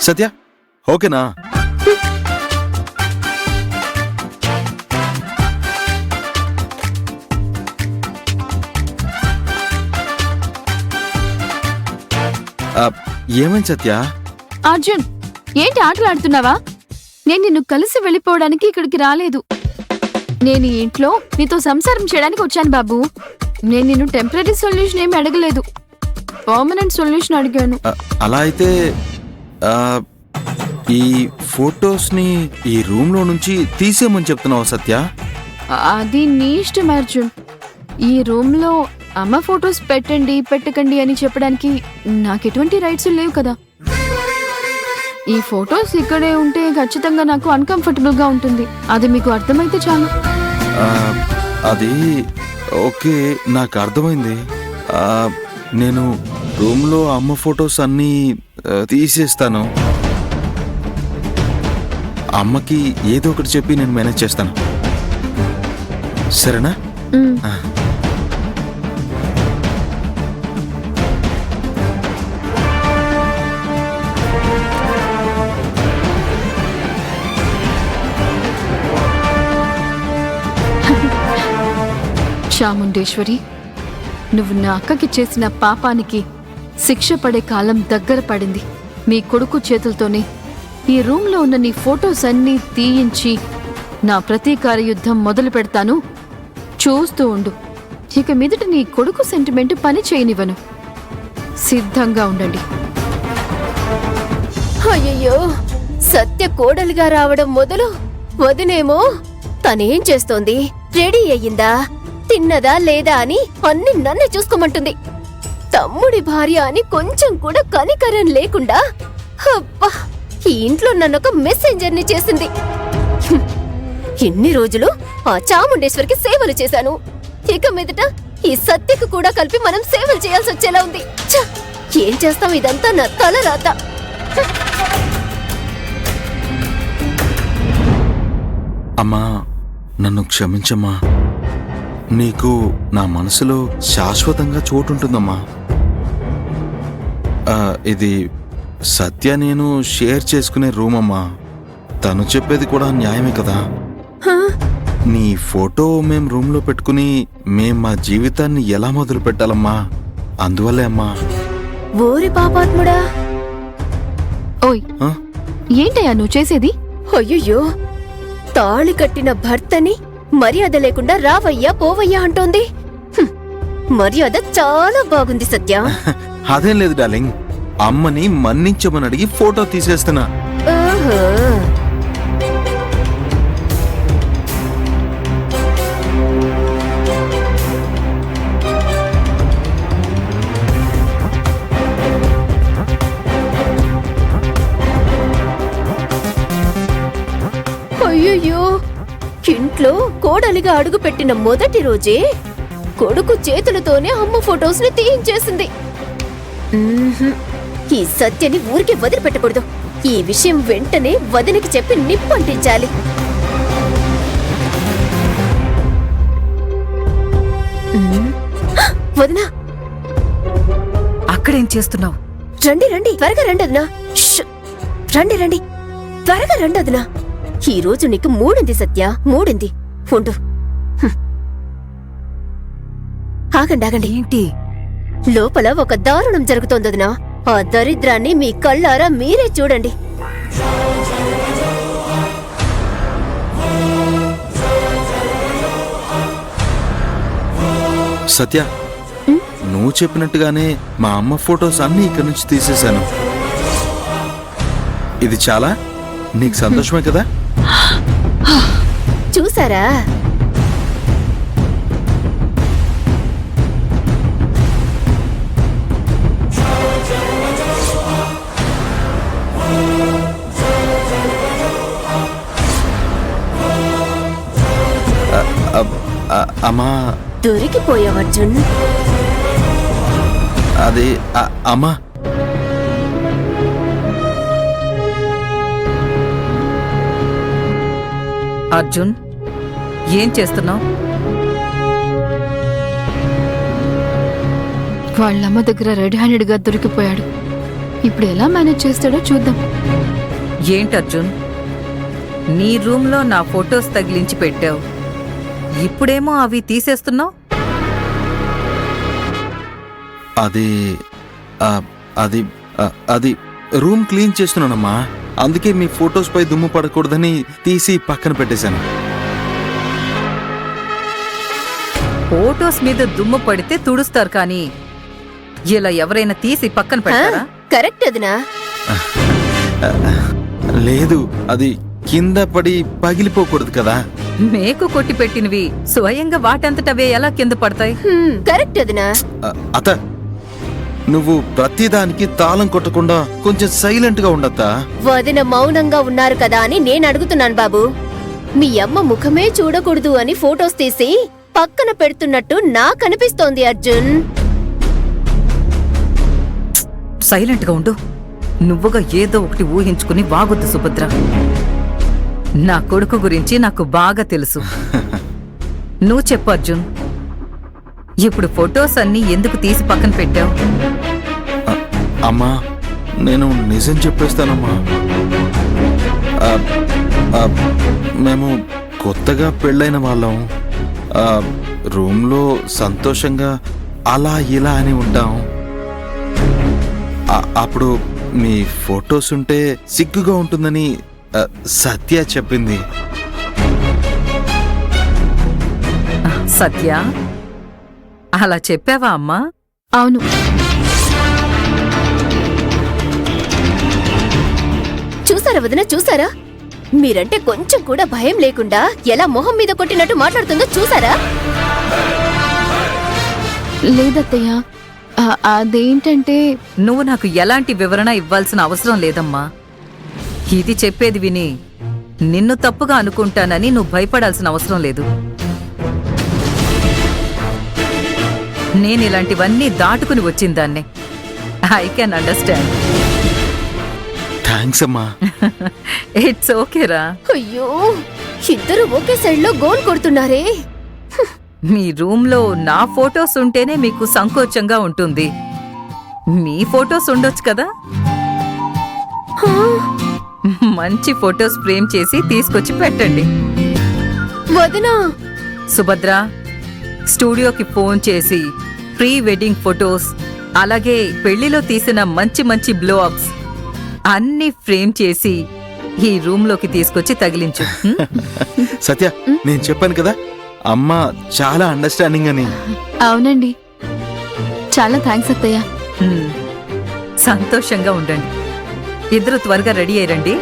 సత్య ఓకేనా? ఏమైంది సత్య? అర్జున్, ఏంటి ఆటలు ఆడుతున్నావా? నేను నిన్ను కలిసి వెళ్ళిపోవడానికి ఇక్కడికి రాలేదు. నేను ఈ ఇంట్లో నీతో సంసారం చేయడానికి వచ్చాను బాబు. నేను నిన్ను టెంపరీ సొల్యూషన్ ఏమి అడగలేదు, పర్మనెంట్ సొల్యూషన్ అడిగాను. అలా అయితే ఈ ఫొటోస్ ని ఈ రూమ్ లో నుంచి తీసేయమని చెప్తున్నావా సత్య? అది నీ ఇష్టం అర్జున్. ఈ రూమ్ లో అమ్మ ఫొటోస్ పెట్టకండి అని చెప్పడానికి నాకు ఎటువంటి రైట్స్ లేవు కదా. ఈ ఫొటోస్ ఇక్కడే ఉంటే ఖచ్చితంగా నాకు అన్కంఫర్టబుల్ గా ఉంటుంది. అది మీకు అర్థమైతే చాలు. అది ఓకే, నాకు అర్థమైంది. నేను రూమ్ లో అమ్మ ఫొటోస్ అన్నీ తీసేస్తాను. అమ్మకి ఏదో ఒకటి చెప్పి నేను మేనేజ్ చేస్తాను, సరేనా? చాముండేశ్వరి, నువ్వు నా అక్కకి చేసిన పాపానికి శిక్ష పడే కాలం దగ్గర పడింది. మీ కొడుకు చేతులతోనే ఈ రూమ్లో ఉన్న నీ ఫొటోస్ అన్నీ తీయించి నా ప్రతీకార యుద్ధం మొదలు పెడతాను. చూస్తూ ఉండు. ఇక మీదట నీ కొడుకు సెంటిమెంట్ పని చేయనివ్వను. సిద్ధంగా ఉండండి. అయ్యయ్యో, సత్య కోడలిగా రావడం మొదలు వదినేమో తనేం చేస్తోంది, రెడీ అయ్యిందా, తిన్నదా లేదా అని అన్ని నన్ను చూసుకోమంటుంది. తమ్ముడి భార్య అని కొంచెం కూడా కనికరం లేకుండా అబ్బా ఈ ఇంట్లో నన్నొక మెసెంజర్ని చేసింది. ఇన్ని రోజులు ఆ చాముండేశ్వరికి సేవలు చేశాను. ఇక మీదట ఈ సత్యకు కూడా కలిపి మనం సేవలు చేయాల్సి వచ్చేలా ఉంది. ఏం చేస్తాం, ఇదంతా నా తల రాత. అమ్మా, నన్ను క్షమించమ్మా. నీకు నా మనసులో శాశ్వతంగా చోటుంటుందమ్మా. ఇది సత్య నేను షేర్ చేసుకునే రూమ్ అమ్మా. తను చెప్పేది కూడా న్యాయమే కదా. నీ ఫోటో మేం రూమ్ లో పెట్టుకుని మేం మా జీవితాన్ని ఎలా మొదలు పెట్టాలమ్మా? అందువల్లే అమ్మా. ఓరి పాపాత్ముడా. ఓయ్, ఏంటయ్యా నువ్వు చేసేది? అయ్యయ్యో, తాళి కట్టిన భర్తని మర్యాద లేకుండా రావయ్యా పోవయ్యా అంటోంది. మర్యాద చాలా బాగుంది సత్య. అదేం లేదు డార్లింగ్, అమ్మని మన్నించమని అడిగి ఫోటో తీసేస్తున్నా. అయ్యయ్యో, ఇంట్లో కోడలిగా అడుగు పెట్టిన మొదటి రోజే కొడుకు చేతులతోనే అమ్మ ఫొటోస్ ని తీయించేసింది. ఈ సత్యని ఊరికే వదిలిపెట్టకూడదు. ఈ విషయం వెంటనే వదినకి చెప్పి నిప్పంటించాలి. వదినా, అక్కడేం చేస్తున్నావు? రండి రండి, త్వరగా రండి వదినా. రండి రండి, త్వరగా రండి వదినా. ఈ రోజు నీకు మూడింది సత్య, మూడింది. ఉండు. ఆగండి ఆగండి. ఏంటి? లోపల ఒక దారుణం జరుగుతోంది వదినా. ఆ దరిద్రాన్ని మీ కళ్ళారా మీరే చూడండి. సత్య, నువ్వు చెప్పినట్టుగానే మా అమ్మ ఫొటోస్ అన్నీ ఇక్కడి నుంచి తీసేశాను. ఇది చాలా నీకు సంతోషమే కదా? చూసారా? అమ్మా, దొరికిపోయావు అర్జున్. అది అమ్మా, అర్జున్, ఏం చేస్తున్నావు? వాళ్ళమ్మ దగ్గర రెడీ హ్యాండెడ్ గా దొరికిపోయాడు. ఇప్పుడు ఎలా మేనేజ్ చేస్తాడో చూద్దాం. ఏంటి అర్జున్, నీ రూమ్లో నా ఫొటోస్ తగిలించి పెట్టావు, ఇప్పుడేమో అవి తీసేస్తున్నావు? అది ఆ, అది ఆ, అది రూమ్ క్లీన్ చేస్తున్నానమ్మా. అందుకే మీ ఫొటోస్ పై దుమ్ము పడకూడదని తీసి పక్కన పెట్టేశాను. ఫోటోస్ మీద దుమ్ము పడితే తుడుస్తారు, కానీ ఇలా ఎవరైనా తీసి పక్కన పెడతారా? కరెక్ట్ వదినా. లేదు, అది కింద పడి పగిలిపోకూడదు కదా. మేకు కొట్టి పెట్టినవి స్వయంగా వాటంతటవే ఎలా కింద పడతాయి? కరెక్ట్ వదినా. అత నువ్వు ప్రతిదానికి తాళం కొట్టకుండా కొంచెం సైలెంట్ గా ఉండద్దా? వదిన మౌనంగా ఉన్నారు కదా అని నేను అడుగుతున్నాను బాబు. మీ అమ్మ ముఖమే చూడకూడదు అని ఫోటోస్ తీసి పక్కన పెడుతున్నట్టు నాకనిపిస్తోంది అర్జున్. సైలెంట్ గా ఉండు. నువ్వుగా ఏదో ఒకటి ఊహించుకుని వాగొద్దు సుభద్ర. నా కొడుకు గురించి నాకు బాగా తెలుసు. నువ్వు చెప్పు అర్జున్, ఇప్పుడు ఫొటోస్ అన్ని ఎందుకు తీసి పక్కన పెట్టావు? అమ్మా, నేను నిజం చెప్పేస్తానమ్మా. మేము కొత్తగా పెళ్ళైన వాళ్ళం. రూమ్లో సంతోషంగా అలా ఇలా అని ఉంటాం. అప్పుడు మీ ఫొటోస్ ఉంటే సిగ్గుగా ఉంటుందని సత్య చెప్పింది. సత్య, అలా చెప్పావా అమ్మా? అవును. చూసారా వదిన, చూసారా? మీరంటే కొంచెం కూడా భయం లేకుండా ఎలా మొహం మీద కొట్టినట్టు మాట్లాడుతుందో చూసారా? లేదత్తయ్య, అదేంటంటే నువ్వు నాకు ఎలాంటి వివరణ ఇవ్వాల్సిన అవసరం లేదమ్మా. ఇది చెప్పేది విని నిన్ను తప్పుగా అనుకుంటానని నువ్వు భయపడాల్సిన అవసరం లేదు. నేనిలాంటివన్నీ దాటుకుని వచ్చిందాన్నే. I can understand. థ్యాంక్స్ అమ్మా. ఇట్స్ ఓకేరా. అయ్యో, ఇద్దరు ఒకే సైడ్ లో గోల్ కొడుతున్నారే. మీ రూమ్లో నా ఫొటోస్ ఉంటేనే మీకు సంకోచంగా ఉంటుంది. మీ ఫొటోస్ ఉండొచ్చు కదా. మంచి ఫొటోస్ ఫ్రేమ్ చేసి తీసుకొచ్చి పెట్టండి. వదినా, సుభద్ర, స్టూడియోకి ఫోన్ చేసి ప్రీ వెడ్డింగ్ ఫొటోస్, అలాగే పెళ్లిలో తీసిన మంచి మంచి బ్లో అప్స్ అన్ని ఫ్రేమ్ చేసి ఈ రూమ్లోకి తీసుకొచ్చి తగిలించు. సత్య, నేను చెప్పాను కదా అమ్మ చాలా అండర్స్టాండింగ్ అని. అవునండి, చాలా థ్యాంక్స్ అత్తయ్య. సంతోషంగా ఉండండి. ఇద్దరు త్వరగా రెడీ అయ్యండి.